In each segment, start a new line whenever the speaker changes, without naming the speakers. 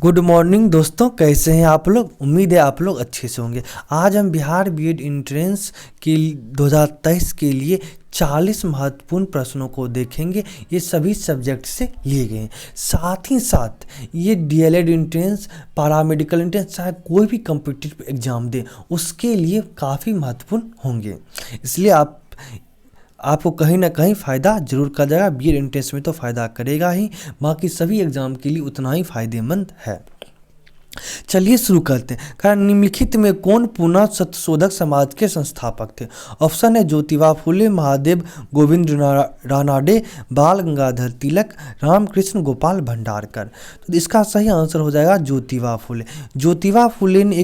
Good morning दोस्तों, कैसे हैं आप लोग। उम्मीद है आप लोग अच्छे से होंगे। आज हम बिहार बीएड एंट्रेंस के 2023 के लिए 40 महत्वपूर्ण प्रश्नों को देखेंगे। ये सभी सब्जेक्ट से लिए गए हैं। साथ ही साथ ये डीएलएड एंट्रेंस, पैरामेडिकल एंट्रेंस, चाहे कोई भी कॉम्पिटिटिव एग्जाम दे उसके लिए काफ़ी महत्वपूर्ण होंगे। इसलिए आपको कहीं ना कहीं फ़ायदा जरूर कर जाएगा। बीएड एंट्रेंस में तो फ़ायदा करेगा ही, बाकी सभी एग्ज़ाम के लिए उतना ही फ़ायदेमंद है। चलिए शुरू करते हैं। कारण निम्नलिखित में कौन पुनः सत्यशोधक समाज के संस्थापक थे। ऑप्शन है ज्योतिबा फुले, महादेव गोविंद रानाडे, बाल गंगाधर तिलक, रामकृष्ण गोपाल भंडारकर। तो इसका सही आंसर हो जाएगा ज्योतिबा फुले। ज्योतिबा फुले ने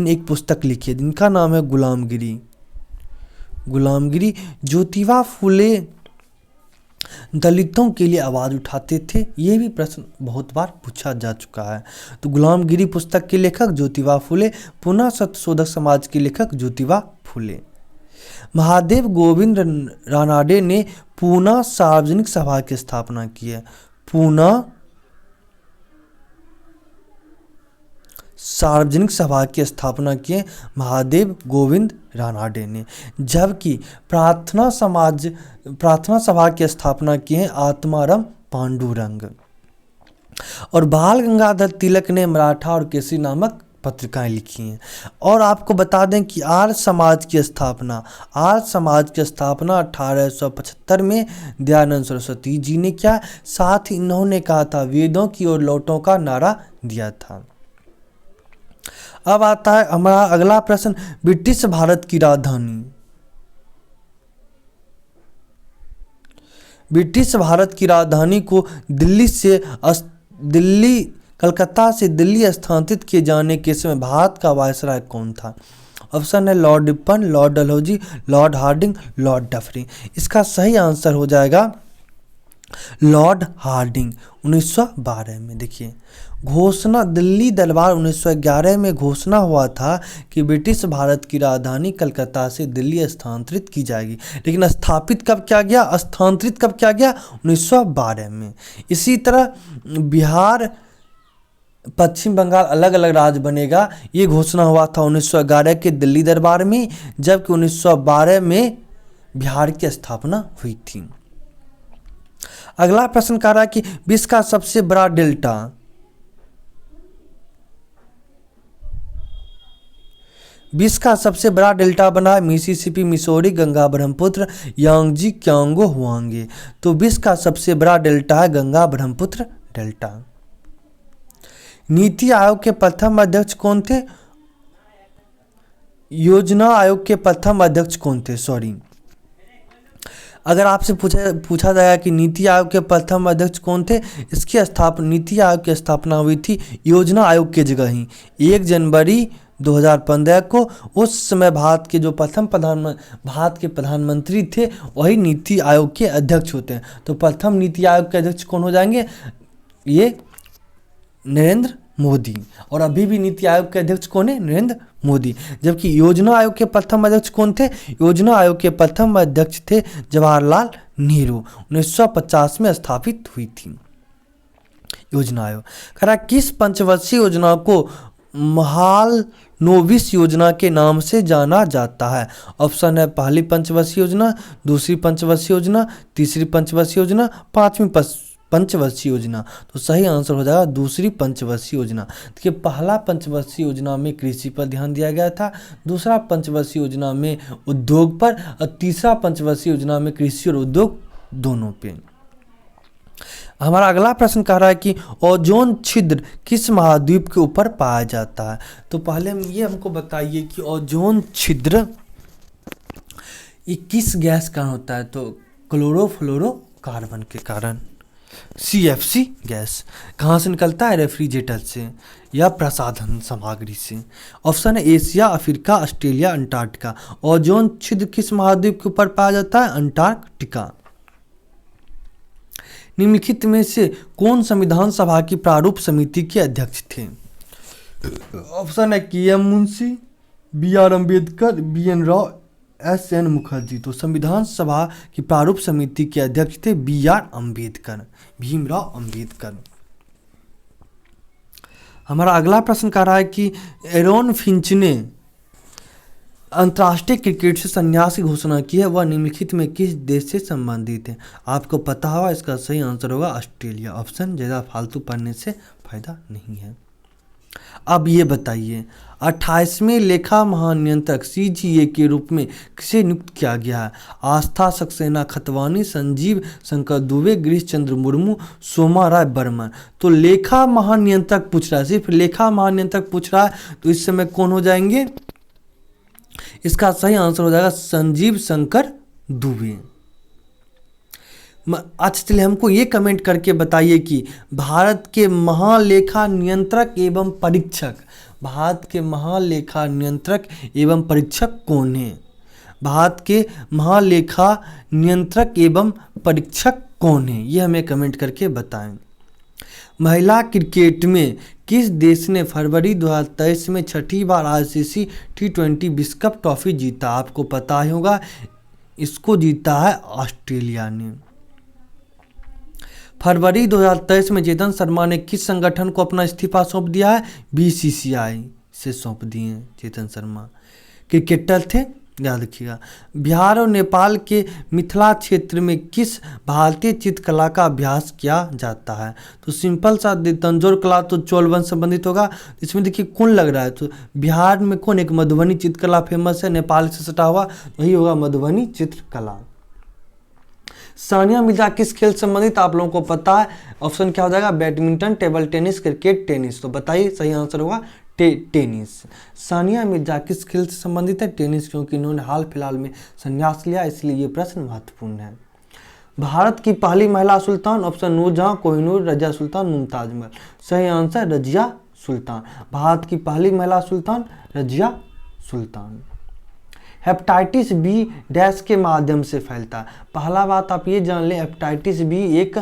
एक पुस्तक लिखी है जिनका नाम है गुलामगिरी। ज्योतिबा फुले दलितों के लिए आवाज़ उठाते थे। ये भी प्रश्न बहुत बार पूछा जा चुका है। तो गुलामगिरी पुस्तक के लेखक ज्योतिबा फुले, पुनः सत्यशोधक समाज के लेखक ज्योतिबा फुले। महादेव गोविंद रानाडे ने पूना सार्वजनिक सभा की स्थापना की है। पूना सार्वजनिक सभा की स्थापना किए महादेव गोविंद रानाडे ने। जबकि प्रार्थना सभा की स्थापना किए हैं आत्माराम पांडुरंग। और बाल गंगाधर तिलक ने मराठा और केसरी नामक पत्रिकाएं लिखी हैं। और आपको बता दें कि आर्य समाज की स्थापना 1875 में दयानंद सरस्वती जी ने किया। साथ ही इन्होंने कहा था वेदों की ओर लौटों का नारा दिया था। अब आता है हमारा अगला प्रश्न। ब्रिटिश भारत की राजधानी। ब्रिटिश भारत की राजधानी को कलकत्ता से दिल्ली स्थानांतरित किए जाने के समय भारत का वायसराय कौन था। ऑप्शन है Lord Ripon, Lord Dalhousie, Lord Hardinge, Lord Dufferin. इसका सही आंसर हो जाएगा लॉर्ड हार्डिंग। 1912 में देखिए घोषणा, दिल्ली दरबार 1911 में घोषणा हुआ था कि ब्रिटिश भारत की राजधानी कलकत्ता से दिल्ली स्थानांतरित की जाएगी। लेकिन स्थानांतरित कब किया गया 1912 में। इसी तरह बिहार, पश्चिम बंगाल अलग अलग राज्य बनेगा, ये घोषणा हुआ था 1911 के दिल्ली दरबार में, जबकि 1912 में बिहार की स्थापना हुई थी। अगला प्रश्न कह रहा है कि विश्व का सबसे बड़ा डेल्टा बना Mississippi, Missouri, Ganga Brahmaputra, Yangtze, क्यांगो, हुआंगे। तो विश्व का सबसे बड़ा डेल्टा है गंगा ब्रह्मपुत्र डेल्टा। नीति आयोग के प्रथम अध्यक्ष कौन थे। योजना आयोग के प्रथम अध्यक्ष कौन थे। अगर आपसे पूछा जाएगा कि नीति आयोग के प्रथम अध्यक्ष कौन थे, नीति आयोग की स्थापना हुई थी योजना आयोग की जगह ही 1 जनवरी 2015 को। उस समय भारत के प्रधानमंत्री थे वही नीति आयोग के अध्यक्ष होते हैं। तो प्रथम नीति आयोग के अध्यक्ष कौन हो जाएंगे, ये नरेंद्र मोदी। और अभी भी नीति आयोग के अध्यक्ष कौन है, नरेंद्र मोदी। जबकि योजना आयोग के प्रथम अध्यक्ष कौन थे, योजना आयोग के प्रथम अध्यक्ष थे जवाहरलाल नेहरू। 1950 में स्थापित हुई थी योजना आयोग। खरा किस पंचवर्षीय योजना को महालनोबिस योजना के नाम से जाना जाता है। ऑप्शन है पहली पंचवर्षीय योजना, दूसरी पंचवर्षीय योजना, तीसरी पंचवर्षीय योजना, पांचवी पंचवर्षीय योजना। तो सही आंसर हो जाएगा दूसरी पंचवर्षीय योजना। देखिए पहला पंचवर्षीय योजना में कृषि पर ध्यान दिया गया था, दूसरा पंचवर्षीय योजना में उद्योग पर, और तीसरा पंचवर्षीय योजना में कृषि और उद्योग दोनों पे। हमारा अगला प्रश्न कह रहा है कि ओजोन छिद्र किस महाद्वीप के ऊपर पाया जाता है। तो पहले ये हमको बताइए कि ओजोन छिद्र ये किस गैस का होता है। तो क्लोरोफ्लोरोकार्बन के कारण, CFC गैस। कहाँ से निकलता है, रेफ्रिजरेटर से या प्रसाधन सामग्री से। ऑप्शन है Asia, Africa, Australia, Antarctica. Ozone छिद्र किस महाद्वीप के ऊपर पाया जाता है, अंटार्कटिका। निम्नलिखित में से कौन संविधान सभा की प्रारूप समिति के अध्यक्ष थे। ऑप्शन है KM Munshi, BR Ambedkar, BN Rao, SN Mukherjee. तो संविधान सभा की प्रारूप समिति के अध्यक्ष थे BR अम्बेडकर, भीमराव अम्बेडकर। हमारा अगला प्रश्न कह रहा है कि एरोन फिंच ने अंतर्राष्ट्रीय क्रिकेट से संन्यास की घोषणा की है, वह निम्नलिखित में किस देश से संबंधित है? आपको पता होगा, इसका सही आंसर होगा ऑस्ट्रेलिया। ऑप्शन ज़्यादा फालतू पढ़ने से फायदा नहीं है। अब ये बताइए 28वें लेखा महानियंत्रक CGA के रूप में किसे नियुक्त किया गया है? आस्था सक्सेना खतवानी, संजीव शंकर दुबे, गिरीश चंद्र मुर्मू, सोमा राय बर्मन। तो लेखा महानियंत्रक पूछ रहा है, सिर्फ लेखा महानियंत्रक पूछ रहा है, तो इस समय कौन हो जाएंगे? इसका सही आंसर हो जाएगा संजीव शंकर दुबे। अच्छा चलिए, हमको ये कमेंट करके बताइए कि भारत के महालेखा नियंत्रक एवं परीक्षक, भारत के महालेखा नियंत्रक एवं परीक्षक कौन है? भारत के महालेखा नियंत्रक एवं परीक्षक कौन है, ये हमें कमेंट करके बताएं। महिला क्रिकेट में किस देश ने फरवरी 2023 में छठी बार ICC T20 विश्व कप ट्रॉफी जीता? आपको पता ही होगा, इसको जीता है ऑस्ट्रेलिया ने। फरवरी 2023 में चेतन शर्मा ने किस संगठन को अपना इस्तीफा सौंप दिया है? BCCI से सौंप दिए हैं चेतन शर्मा। क्रिकेटर थे, याद रखिएगा। बिहार और नेपाल के मिथिला क्षेत्र में किस भारतीय चित्रकला का अभ्यास किया जाता है? तो सिंपल सा तंजौर कला तो चोल वंश संबंधित होगा। इसमें देखिए कौन लग रहा है, तो बिहार में कौन, एक मधुबनी चित्रकला फेमस है, नेपाल से सटा हुआ, वही होगा मधुबनी चित्रकला। सानिया मिर्जा किस खेल संबंधित आप लोगों को पता है? ऑप्शन क्या हो जाएगा? Badminton, table tennis, cricket, tennis. तो बताइए, सही आंसर होगा टेनिस। सानिया मिर्जा किस खेल से संबंधित है? टेनिस, क्योंकि इन्होंने हाल फिलहाल में संन्यास लिया, इसलिए ये प्रश्न महत्वपूर्ण है। भारत की पहली महिला सुल्तान? ऑप्शन नूरजहां, कोहिनूर, रजिया सुल्तान, मुमताज महल। सही आंसर रजिया सुल्तान। भारत की पहली महिला सुल्तान Razia Sultan. Hepatitis B dash के माध्यम से फैलता है? पहला बात आप ये जान लें, हेपेटाइटिस बी एक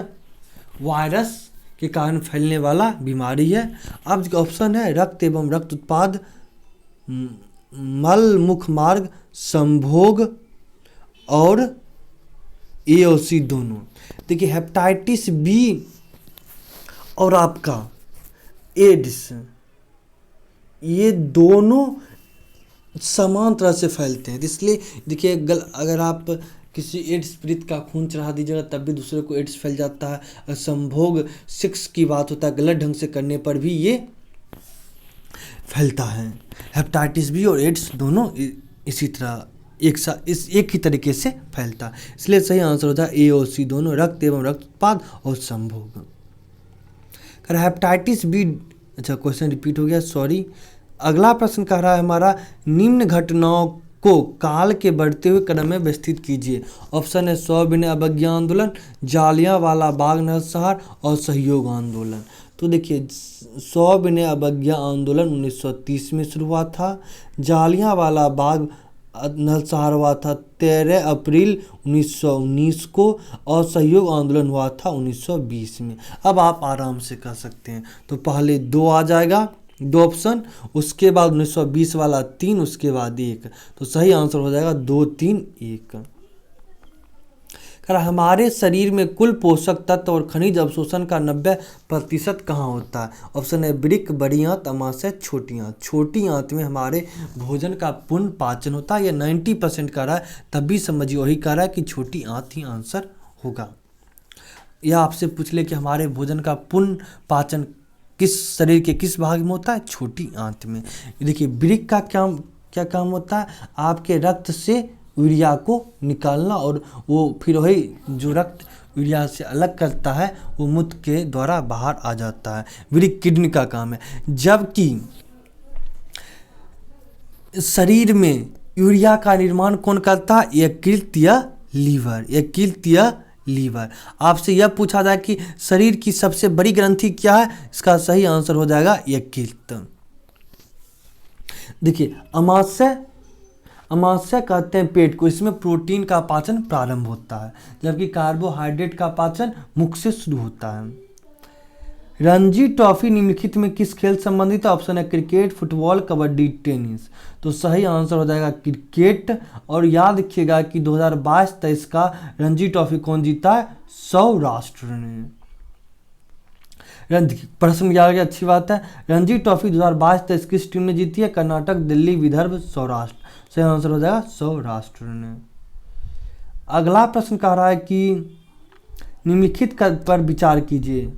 वायरस के कारण फैलने वाला बीमारी है। अब ऑप्शन है रक्त एवं रक्त उत्पाद, मल मुख मार्ग, संभोग और ए और सी दोनों। देखिए हेपेटाइटिस बी और आपका एड्स, ये दोनों समान तरह से फैलते हैं, इसलिए देखिए अगर आप किसी एड्स पीड़ित का खून चढ़ा दीजिएगा तब भी दूसरे को एड्स फैल जाता है। और संभोग सेक्स की बात होता है, गलत ढंग से करने पर भी ये फैलता है। हेपेटाइटिस बी और एड्स दोनों इसी तरह एक ही तरीके से फैलता है, इसलिए सही आंसर होता है ए और सी दोनों, रक्त एवं रक्त उत्पाद और संभोग। हेपेटाइटिस बी, अच्छा क्वेश्चन रिपीट हो गया, सॉरी। अगला प्रश्न कह रहा है हमारा, निम्न घटनाओं को काल के बढ़ते हुए क्रम में व्यवस्थित कीजिए। ऑप्शन है सविनय अवज्ञा आंदोलन, जालियांवाला बाग नरसंहार और सहयोग आंदोलन। तो देखिए सविनय अवज्ञा आंदोलन 1930 में शुरू हुआ था, जालियांवाला बाग नरसंहार हुआ था 13 अप्रैल 1919 को, और सहयोग आंदोलन हुआ था 1920 में। अब आप आराम से कर सकते हैं, तो पहले 2 आ जाएगा, 2 ऑप्शन, उसके बाद 1920 वाला 3, उसके बाद 1, तो सही आंसर हो जाएगा 2, 3, 1। हमारे शरीर में कुल पोषक तत्व और खनिज अवशोषण का 90% कहाँ होता है? ऑप्शन है वृक्क, बड़ी आंत, अमाशय, छोटी आंत। छोटी आंत में हमारे भोजन का पूर्ण पाचन होता है। यह 90% कह रहा है, तब भी समझिए वही कह रहा है कि छोटी आंत ही आंसर होगा। यह आपसे पूछ ले कि हमारे भोजन का पूर्ण पाचन किस शरीर के किस भाग में होता है? छोटी आंत में। देखिए वृक्क का क्या काम होता है? आपके रक्त से यूरिया को निकालना, और वो फिर वही जो रक्त यूरिया से अलग करता है वो मूत्र के द्वारा बाहर आ जाता है। वृक्क किडनी का काम है। जबकि शरीर में यूरिया का निर्माण कौन करता है? यकृत या लीवर, यकृत या लीवर। आपसे यह पूछा जाए कि शरीर की सबसे बड़ी ग्रंथि क्या है? इसका सही आंसर हो जाएगा यकृत। देखिए अमाशय कहते हैं पेट को, इसमें प्रोटीन का पाचन प्रारंभ होता है, जबकि कार्बोहाइड्रेट का पाचन मुख से शुरू होता है। रणजी ट्रॉफी निम्नलिखित में किस खेल संबंधित है? ऑप्शन है क्रिकेट, फुटबॉल, कबड्डी, टेनिस। तो सही आंसर हो जाएगा क्रिकेट। और याद रखिएगा कि 2022-23 का रणजी ट्रॉफी कौन जीता है? सौराष्ट्र ने। रणजी प्रश्न याद गया, अच्छी बात है। रणजी ट्रॉफी 2022-23 किस टीम ने जीती है? कर्नाटक, दिल्ली, विदर्भ, सौराष्ट्र। सही आंसर हो जाएगा सौराष्ट्र ने। अगला प्रश्न कह रहा है कि निम्नलिखित पर विचार कीजिए।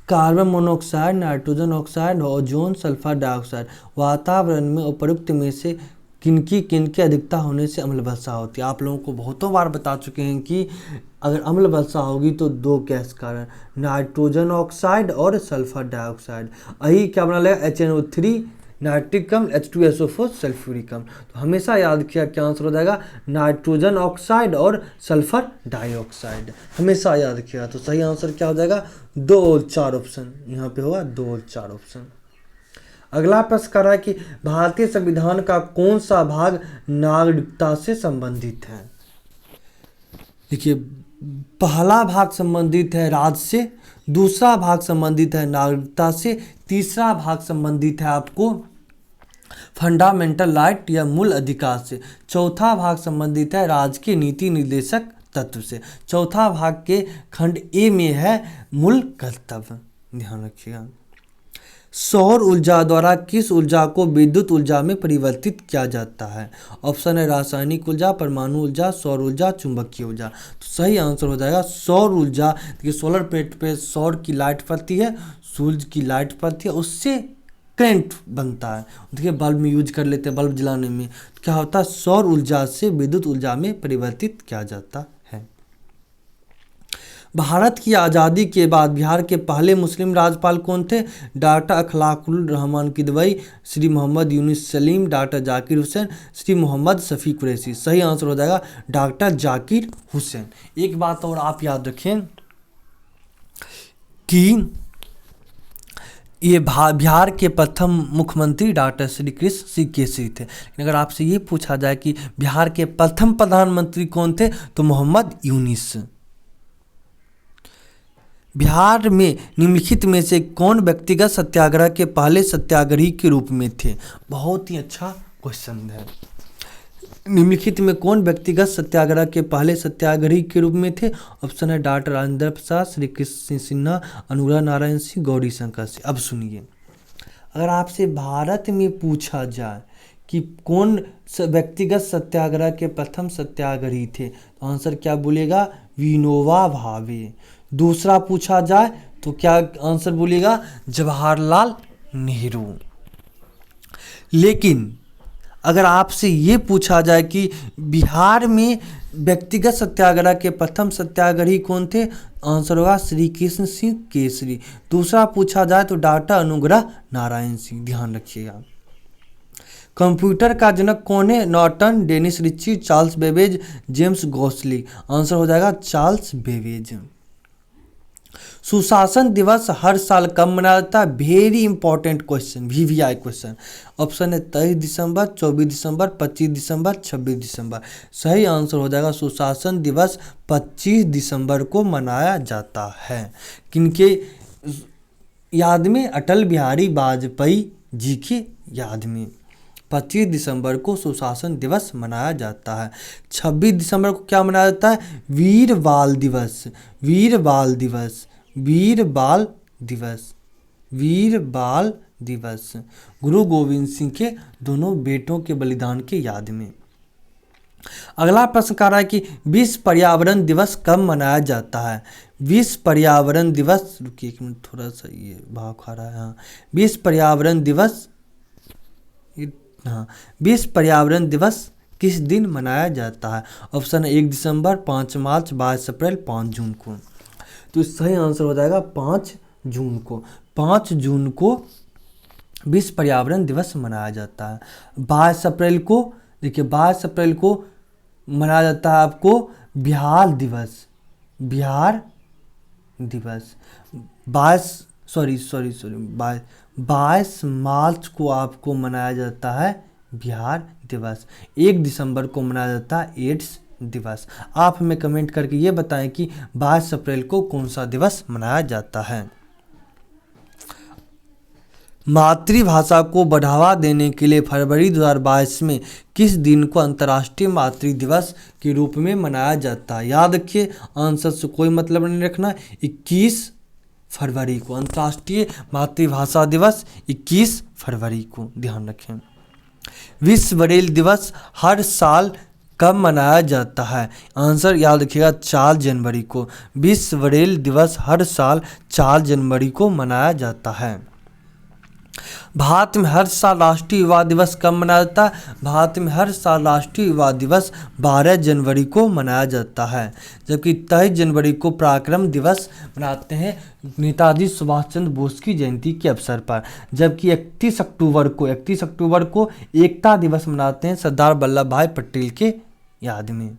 Carbon monoxide, nitrogen oxide, ozone, sulphur dioxide वातावरण में उपयुक्त में से किनकी अधिकता होने से अम्ल वर्षा होती है? आप लोगों को बहुतों बार बता चुके हैं कि अगर अम्ल वर्षा होगी तो दो गैस कारण, नाइट्रोजन ऑक्साइड और सल्फर डाइऑक्साइड। यही क्या बना लेगा? HNO3 नाइट्रिक अम्ल, H2SO4 सल्फ्यूरिक अम्ल। तो हमेशा याद किया क्या आंसर हो जाएगा? नाइट्रोजन ऑक्साइड और सल्फर डाइऑक्साइड, हमेशा याद किया। तो सही आंसर क्या हो जाएगा? 2 और 4 ऑप्शन, यहाँ पे होगा 2 और 4 ऑप्शन। अगला प्रश्न कर रहा है कि भारतीय संविधान का कौन सा भाग नागरिकता से संबंधित है? देखिए, पहला भाग संबंधित है राज्य से, दूसरा भाग संबंधित है नागरिकता से, तीसरा भाग संबंधित है आपको फंडामेंटल राइट या मूल अधिकार से, चौथा भाग संबंधित है राज्य के नीति निर्देशक तत्व से, चौथा भाग के खंड ए में है मूल कर्तव्य। ध्यान रखिएगा। सौर ऊर्जा द्वारा किस ऊर्जा को विद्युत ऊर्जा में परिवर्तित किया जाता है? ऑप्शन है रासायनिक ऊर्जा, परमाणु ऊर्जा, सौर ऊर्जा, चुंबकीय ऊर्जा। तो सही आंसर हो जाएगा सौर ऊर्जा। देखिए, सोलर प्लेट पे सौर की लाइट पड़ती है, सूर्य की लाइट पड़ती है, उससे करंट बनता है। देखिए, बल्ब में यूज कर लेते हैं, बल्ब जलाने में तो क्या होता है? सौर ऊर्जा से विद्युत ऊर्जा में परिवर्तित किया जाता है। भारत की आज़ादी के बाद बिहार के पहले मुस्लिम राज्यपाल कौन थे? Doctor Akhlaqur Rahman Kidwai, Shri Mohammad Yunus Saleem, doctor Zakir Hussain, Shri Mohammad Shafi Qureshi. सही आंसर हो जाएगा डॉक्टर जाकिर हुसैन। एक बात और आप याद रखें कि ये बिहार के प्रथम मुख्यमंत्री डॉक्टर श्री कृष्ण सी केसरी थे। लेकिन अगर आपसे ये पूछा जाए कि बिहार के प्रथम प्रधानमंत्री कौन थे, तो मोहम्मद यूनुस। बिहार में निम्नलिखित में से कौन व्यक्तिगत सत्याग्रह के पहले सत्याग्रही के रूप में थे? बहुत ही अच्छा क्वेश्चन है। निम्नलिखित में कौन व्यक्तिगत सत्याग्रह के पहले सत्याग्रही के रूप में थे? ऑप्शन है डॉक्टर राजेंद्र प्रसाद, श्री कृष्ण सिन्हा, अनुग्रह नारायण सिंह, गौरी शंकर सिंह। अब सुनिए, अगर आपसे भारत में पूछा जाए कि कौन व्यक्तिगत सत्याग्रह के प्रथम सत्याग्रही थे, तो आंसर क्या बोलेगा? विनोबा भावे। दूसरा पूछा जाए तो क्या आंसर बोलेगा? जवाहरलाल नेहरू। लेकिन अगर आपसे ये पूछा जाए कि बिहार में व्यक्तिगत सत्याग्रह के प्रथम सत्याग्रही कौन थे, आंसर होगा श्री कृष्ण सिंह केसरी। दूसरा पूछा जाए तो डॉक्टर अनुग्रह नारायण सिंह। ध्यान रखिएगा। कंप्यूटर का जनक कौन है? Norton, Dennis Ritchie, Charles Babbage, James Gosling. Answer हो जाएगा चार्ल्स बेबेज। सुशासन दिवस हर साल कब मनाया जाता है? Very important question, VVI question. Option है 23 दिसंबर, 24 दिसंबर, 25 दिसंबर, 26 दिसंबर। सही आंसर हो जाएगा सुशासन दिवस 25 दिसंबर को मनाया जाता है। किनके याद में? अटल बिहारी वाजपेयी जी की याद में 25 दिसंबर को सुशासन दिवस मनाया जाता है। 26 दिसंबर को क्या मनाया जाता है? वीर बाल दिवस। वीर बाल दिवस, वीर बाल दिवस, वीर बाल दिवस गुरु गोविंद सिंह के दोनों बेटों के बलिदान के याद में। अगला प्रश्न कह रहा है कि विश्व पर्यावरण दिवस कब मनाया जाता है? विश्व पर्यावरण दिवस, रुकिए एक मिनट, थोड़ा सा ये भाव खा रहा है। हाँ, विश्व पर्यावरण दिवस, हाँ, विश्व पर्यावरण दिवस किस दिन मनाया जाता है? ऑप्शन है 1 दिसंबर, 5 मार्च, 22 अप्रैल, 5 जून को। तो सही आंसर हो जाएगा 5 जून को। 5 जून को विश्व पर्यावरण दिवस मनाया जाता है। 22 अप्रैल को, देखिए 22 अप्रैल को मनाया जाता है आपको बिहार दिवस। बिहार दिवस 22 मार्च को आपको मनाया जाता है बिहार दिवस। 1 दिसंबर को मनाया जाता है एड्स दिवस। आप हमें कमेंट करके ये बताएं कि 22 अप्रैल को कौन सा दिवस मनाया जाता है। मातृभाषा को बढ़ावा देने के लिए फरवरी 2022 में किस दिन को अंतर्राष्ट्रीय मातृ दिवस के रूप में मनाया जाता है? याद रखिए, आंसर से कोई मतलब नहीं रखना। 21 फरवरी को अंतर्राष्ट्रीय मातृभाषा दिवस 21 फरवरी को ध्यान रखें। विश्व ब्रेल दिवस हर साल कब मनाया जाता है? आंसर याद रखिएगा 4 जनवरी को। विश्व ब्रेल दिवस हर साल 4 जनवरी को मनाया जाता है। भारत में हर साल राष्ट्रीय युवा दिवस कब मनाया जाता है? भारत में हर साल राष्ट्रीय युवा दिवस 12 जनवरी को मनाया जाता है, जबकि 23 जनवरी को पराक्रम दिवस मनाते हैं नेताजी सुभाष चंद्र बोस की जयंती के अवसर पर, जबकि 31 अक्टूबर को एकता दिवस मनाते हैं सरदार वल्लभ भाई पटेल के याद में,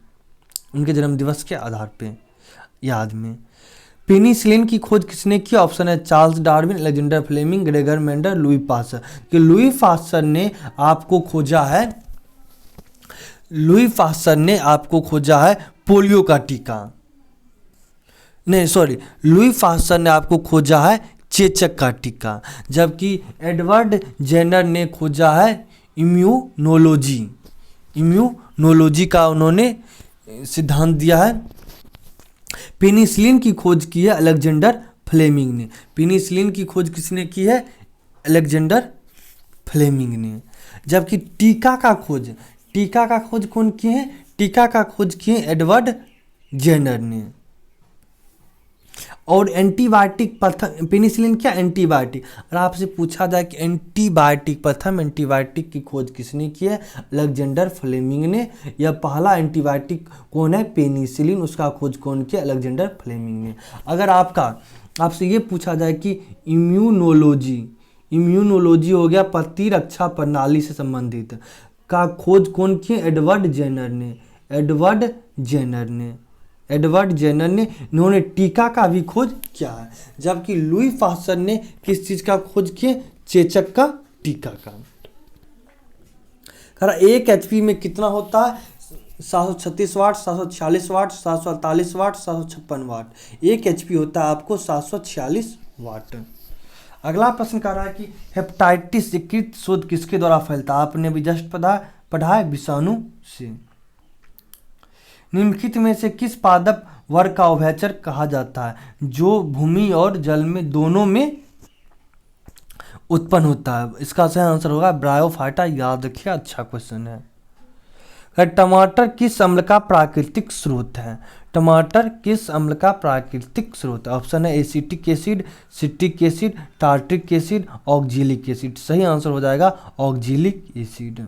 उनके जन्म दिवस के आधार पे याद में। पेनिसिलिन की खोज किसने की? ऑप्शन है Charles Darwin, Alexander Fleming, Gregor Mendel, Louis Pasteur. कि लुई पास्चर ने आपको खोजा है पोलियो का टीका। नहीं सॉरी, लुई पास्चर ने आपको खोजा है चेचक का टीका, जबकि एडवर्ड जेनर ने खोजा है इम्यूनोलॉजी का उन्होंने सिद्धांत दिया है। पेनिसिलिन की खोज की है अलेक्जेंडर फ्लेमिंग ने। पेनिसिलिन की खोज किसने की है? अलेक्जेंडर फ्लेमिंग ने। जबकि टीका का खोज कौन किए हैं? टीका का खोज किए एडवर्ड जेनर ने। और एंटीबायोटिक प्रथम, पेनिसिलिन क्या एंटीबायोटिक, और आपसे पूछा जाए कि प्रथम एंटीबायोटिक की खोज किसने की है? अलेक्जेंडर फ्लेमिंग ने। यह पहला एंटीबायोटिक कौन है? पेनिसिलिन, उसका खोज कौन किया? अलेक्जेंडर फ्लेमिंग ने। अगर आपसे ये पूछा जाए कि इम्यूनोलॉजी हो गया प्रतिरक्षा प्रणाली से संबंधित, का खोज कौन किए? एडवर्ड जेनर ने इन्होंने टीका का भी खोज किया है, जबकि लुई पास्चर ने किस चीज का खोज किए? चेचक का टीका का। 1 एचपी में कितना होता है? 736 वाट, 746 वाट, 748 वाट, 756 वाट। 1 एचपी होता है आपको 746 वाट। अगला प्रश्न कह रहा है कि हेपेटाइटिस यकृत शोथ किसके द्वारा फैलता है? आपने भी जस्ट पढ़ा है विषाणु से। निम्नलिखित में से किस पादप वर्ग का उभयचर कहा जाता है, जो भूमि और जल में दोनों में उत्पन्न होता है? इसका सही आंसर होगा ब्रायोफाइटा। याद रखिए, अच्छा क्वेश्चन है। टमाटर किस अम्ल का प्राकृतिक स्रोत है? टमाटर किस अम्ल का प्राकृतिक स्रोत है? ऑप्शन है acetic acid, citric acid, tartaric acid, oxalic acid. सही आंसर हो जाएगा ऑक्जेलिक एसिड।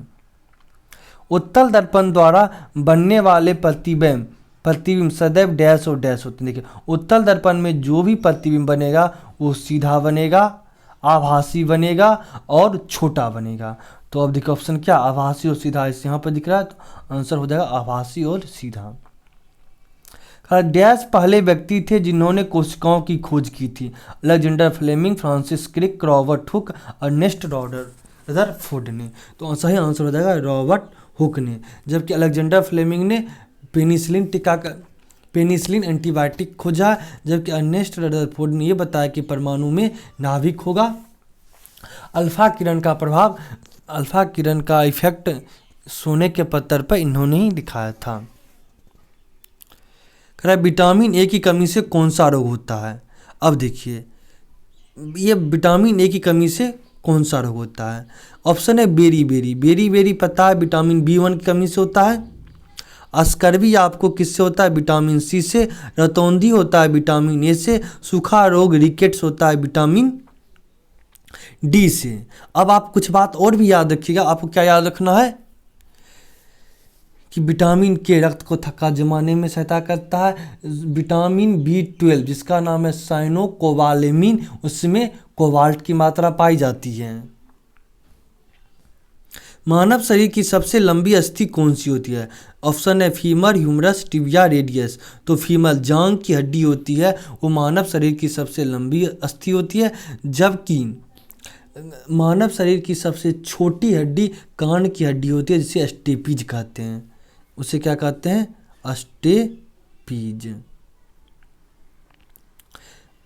उत्तल दर्पण द्वारा बनने वाले प्रतिबिंब सदैव डैश और डैश होते हैं। देखिए, उत्तल दर्पण में जो भी प्रतिबिंब बनेगा वो सीधा बनेगा, आभासी बनेगा और छोटा बनेगा। तो अब देखिए ऑप्शन क्या, आभासी और सीधा, इस यहाँ पर दिख रहा है, तो आंसर हो जाएगा आभासी और सीधा। डैश पहले व्यक्ति थे जिन्होंने कोशिकाओं की खोज की थी? Alexander Fleming, Francis Crick, Robert Hooke, Ernest Rutherford ने। तो सही आंसर हो जाएगा रॉबर्ट हुक ने। जबकि अलेक्जेंडर फ्लेमिंग ने पेनिसिलिन एंटीबायोटिक खोजा, जबकि अर्नेस्ट रदरफोर्ड ने यह बताया कि परमाणु में नाभिक होगा। अल्फा किरण का इफेक्ट सोने के पत्थर पर इन्होंने ही दिखाया था। विटामिन ए की कमी से कौन सा रोग होता है? अब देखिए, ये विटामिन ए की कमी से कौन सा रोग होता है? ऑप्शन है बेरी पता है विटामिन B1 की कमी से होता है। अस्कर्वी आपको किससे होता है? विटामिन सी से। रतौंधी होता है विटामिन ए से। सूखा रोग रिकेट्स होता है विटामिन डी से। अब आप कुछ बात और भी याद रखिएगा। आपको क्या याद रखना है कि विटामिन के रक्त को थक्का जमाने में सहायता करता है। विटामिन B12 जिसका नाम है साइनोकोबालेमिन, उसमें कोबाल्ट की मात्रा पाई जाती है। मानव शरीर की सबसे लंबी अस्थि कौन सी होती है? ऑप्शन है फीमर, ह्यूमरस, टिबिया, रेडियस। तो फीमर जांघ की हड्डी होती है, वो मानव शरीर की सबसे लंबी अस्थि होती है, जबकि मानव शरीर की सबसे छोटी हड्डी कान की हड्डी होती है, जिसे स्टेपीज कहते हैं। उसे क्या कहते हैं? स्टेपीज।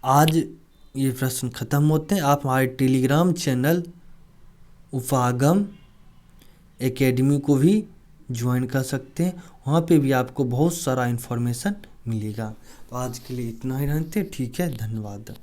आज ये प्रश्न खत्म होते हैं। आप हमारे टेलीग्राम चैनल उपागम एकेडमी को भी ज्वाइन कर सकते हैं, वहाँ पे भी आपको बहुत सारा इन्फॉर्मेशन मिलेगा। तो आज के लिए इतना ही रहते, ठीक है, धन्यवाद।